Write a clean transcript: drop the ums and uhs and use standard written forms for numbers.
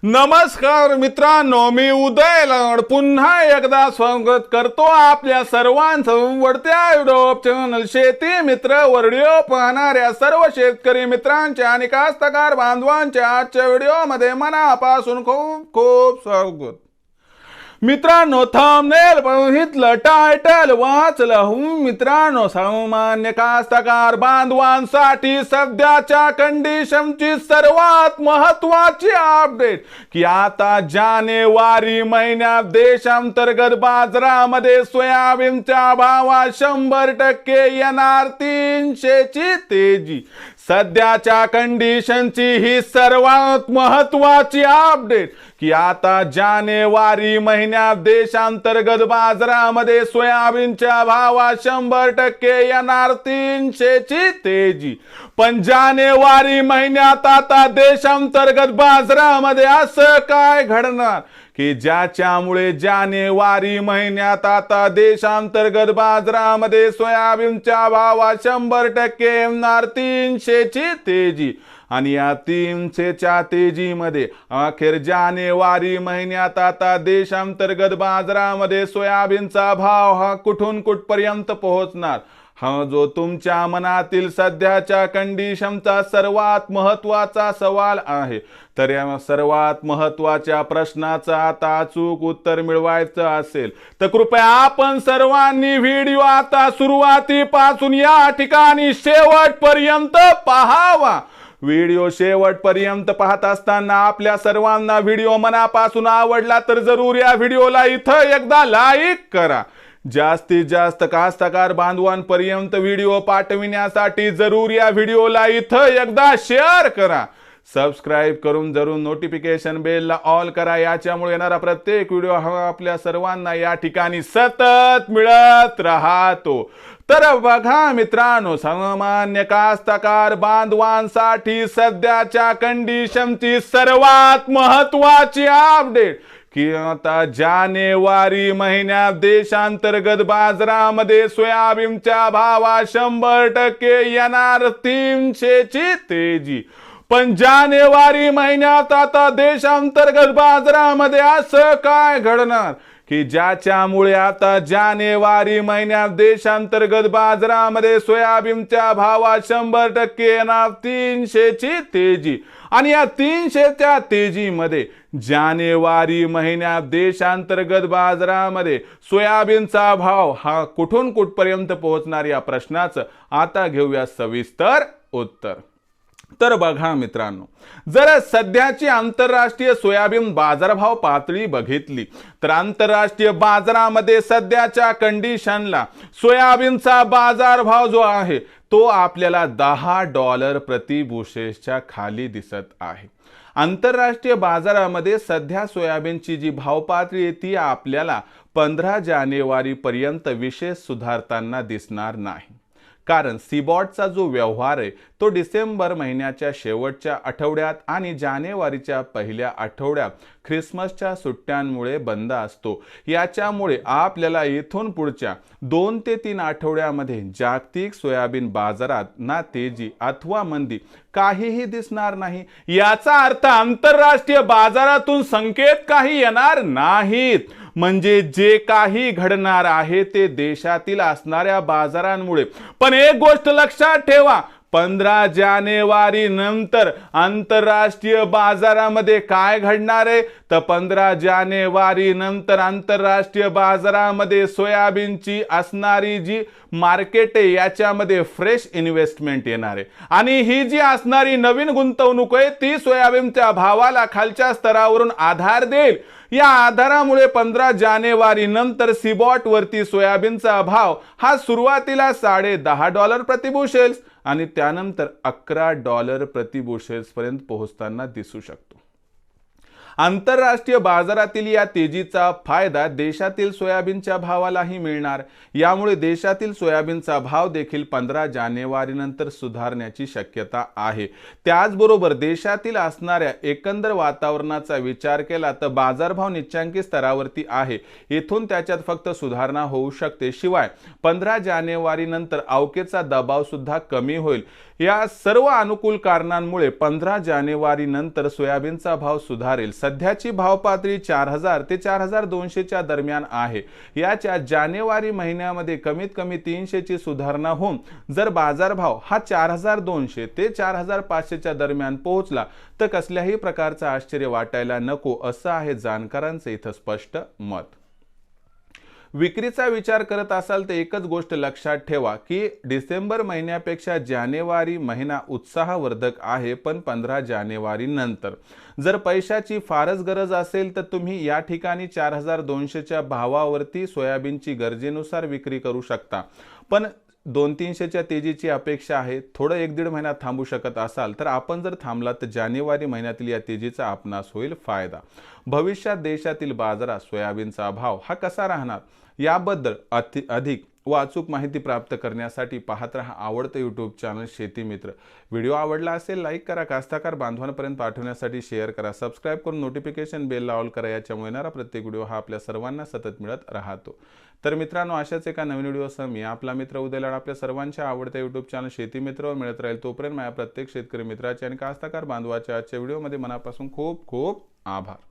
नमस्कार मित्रांनो, मी उदय लड पुन्हा एकदा स्वागत करतो आपल्या सर्वांचं वडत्या युट्यूब चॅनल शेती मित्र व्हिडिओ पाहणाऱ्या सर्व शेतकरी मित्रांच्या आणि कास्तकार बांधवांच्या आजच्या व्हिडिओमध्ये मनापासून खूप खूप स्वागत. मित्रांनो, थंबनेल बघितलं, टायटल वाचलं, मित्रांनो सामान्य कास्तकार बांधवांसाठी सध्याच्या कंडिशनची सर्वात महत्वाची अपडेट की आता जानेवारी महिन्यात देशांतर्गत बाजारामध्ये सोयाबीनच्या भावात 100% येणार 300 ची तेजी. सध्याच्या कंडिशनची ही सर्वात महत्वाची अपडेट की आता जानेवारी महिन्यात देशांतर्गत बाजारामध्ये सोयाबीनच्या भावात 100% येणार 300 ची तेजी. पण जानेवारी महिन्यात आता देशांतर्गत बाजारामध्ये असं काय घडणार की ज्याच्यामुळे जानेवारी महिन्यात आता देशांतर्गत बाजारामध्ये सोयाबीनच्या भावात 100% येणार 300 ची तेजी. आणि या 300 च्या तेजीमध्ये अखेर जानेवारी महिन्यात आता देशांतर्गत बाजारामध्ये सोयाबीनचा भाव हा कुठून कुठपर्यंत पोहोचणार, हा जो तुमच्या मनातील सध्याच्या कंडिशनचा सर्वात महत्वाचा सवाल आहे. तर या सर्वात महत्वाच्या प्रश्नाचं आता अचूक उत्तर मिळवायचं असेल तर कृपया आपण सर्वांनी व्हिडिओ आता सुरुवातीपासून या ठिकाणी शेवटपर्यंत पाहावा. व्हिडिओ शेवटपर्यंत पाहत असताना आपल्या सर्वांना व्हिडिओ मनापासून आवडला तर जरूर या व्हिडिओला इथं एकदा लाईक करा. जास्तीत जास्त कास्तकार बांधवांपर्यंत व्हिडिओ पाठविण्यासाठी जरूर या व्हिडिओला इथं एकदा शेअर करा. सबस्क्राइब करून जरूर नोटिफिकेशन बेलला ऑल करा. याच्यामुळे येणारा प्रत्येक व्हिडिओ हा आपल्या सर्वांना या ठिकाणी सतत मिळत राहतो. तर बघा मित्रांनो, सामान्य कास्तकार बांधवांसाठी सध्याच्या कंडिशनची सर्वात महत्वाची अपडेट की आता जानेवारी महिन्यात देशांतर्गत बाजारामध्ये सोयाबीनच्या भावात 100% येणार 300 ची तेजी. पण जानेवारी महिन्यात आता देशांतर्गत बाजारामध्ये असं काय घडणार की ज्याच्यामुळे आता जानेवारी महिन्यात देशांतर्गत बाजारामध्ये सोयाबीनच्या भावात 100% येणार 300 ची तेजी. आणि या 300 च्या तेजीमध्ये जानेवारी महिन्यात देशांतर्गत बाजारामध्ये सोयाबीनचा भाव हा कुठून कुठपर्यंत पोहोचणार या प्रश्नाचं आता घेऊया सविस्तर उत्तर. तर बघा मित्रांनो, जर सध्याची आंतरराष्ट्रीय सोयाबीन बाजारभाव पातळी बघितली तर आंतरराष्ट्रीय बाजारामध्ये सध्याच्या कंडिशनला सोयाबीनचा बाजारभाव जो आहे तो आपल्याला $10 प्रति बुशेलच्या खाली दिसत आहे. आंतरराष्ट्रीय बाजारामध्ये सध्या सोयाबीनची जी भाव पातळी आहे ती आपल्याला 15 जानेवारी पर्यंत विशेष सुधारताना दिसणार नाही. कारण सीबॉटचा जो व्यवहार आहे तो डिसेंबर महिन्याच्या शेवटच्या आठवड्यात आणि जानेवारीच्या पहिल्या आठवड्यात ख्रिसमसच्या सुट्ट्यांमुळे बंद असतो. याच्यामुळे आपल्याला इथून पुढच्या 2 ते 3 आठवड्यामध्ये जागतिक सोयाबीन बाजारात ना तेजी अथवा मंदी काहीही दिसणार नाही. याचा अर्थ आंतरराष्ट्रीय बाजारातून संकेत काही येणार नाहीत. म्हणजे जे काही घडणार आहे ते देशातील असणाऱ्या बाजारांमुळे. पण एक गोष्ट लक्षात ठेवा, 15 जानेवारी नंतर आंतरराष्ट्रीय बाजारामध्ये काय घडणार आहे तर 15 जानेवारी नंतर आंतरराष्ट्रीय बाजारामध्ये सोयाबीनची असणारी जी मार्केट आहे याच्यामध्ये फ्रेश इन्व्हेस्टमेंट येणार आहे. आणि ही जी असणारी नवीन गुंतवणूक आहे ती सोयाबीनच्या भावाला खालच्या स्तरावरून आधार देईल. या आधारामुळे 15 जानेवारी नंतर सीबॉट वरती सोयाबीनचा भाव हा सुरुवातीला $10.5 प्रति बुशेल आणि त्यानंतर $11 प्रति बुशेल पर्यंत पोहोचताना दिसू शकतो. आंतरराष्ट्रीय बाजारातील या तेजीचा फायदा देशातील सोयाबीनच्या भावालाही मिळणार. यामुळे देशातील सोयाबीनचा भाव देखील 15 जानेवारी नंतर सुधारण्याची शक्यता आहे. त्याचबरोबर देशातील असणाऱ्या एकंदर वातावरणाचा विचार केला तर बाजारभाव निच्चांकी स्तरावरती आहे. इथून त्याच्यात फक्त सुधारणा होऊ शकते. शिवाय 15 जानेवारी नंतर अवकेचा दबाव सुद्धा कमी होईल. या सर्व अनुकूल कारणांमुळे 15 जानेवारी नंतर सोयाबीनचा भाव सुधारेल. सध्याची भावपातळी 4000 ते 4200च्या दरम्यान आहे। याच्या जानेवारी महिन्यामध्ये कमीत कमी 300ची सुधारणा होऊन जर बाजारभाव हा 4200 ते 4500च्या दरम्यान पोहोचला तर कसल्याही प्रकारचं आश्चर्य वाटायला नको, असं आहे जाणकारांचं इथं स्पष्ट मत। विक्रीचा विचार करत असाल तर एकच गोष्ट लक्षात ठेवा की डिसेंबर महिन्यापेक्षा जानेवारी महिना उत्साहवर्धक आहे, पण 15 जानेवारी नंतर जर पैशाची फारच गरज असेल तर तुम्ही या ठिकाणी 4200च्या भावावरती सोयाबीनची गरजेनुसार विक्री करू शकता। पण 200-300च्या तेजीची अपेक्षा आहे। थोडं 1-1.5 महिना थांबू शकत असाल तर आपण जर थांबलात तर जानेवारी महिन्यातील या तेजीचा आपणास होईल फायदा। भविष्यात देशातील बाजारात सोयाबीनचा भाव हा कसा राहणार याबद्दल अधिक व अचूक माहिती प्राप्त करण्यासाठी पाहत रहा आवडतं यूट्यूब चॅनल शेती मित्र। व्हिडिओ आवडला असेल लाईक करा, कास्तकार बांधवांपर्यंत पाठवण्यासाठी शेअर करा, सबस्क्राईब करून नोटिफिकेशन बेल ऑल करा। याच्यामुळे येणारा प्रत्येक व्हिडिओ हा आपल्या सर्वांना सतत मिळत राहतो। तर मित्रांनो, अशाच एका नवीन व्हिडिओसह मी आपला मित्र उदय लाड आपल्या सर्वांच्या आवडत्या यूट्यूब चॅनल शेती मित्रवर मिळत राहील। तोपर्यंत माझ्या प्रत्येक शेतकरी मित्राचे आणि कास्तकार बांधवाच्या आजच्या व्हिडिओमध्ये मनापासून खूप खूप आभार।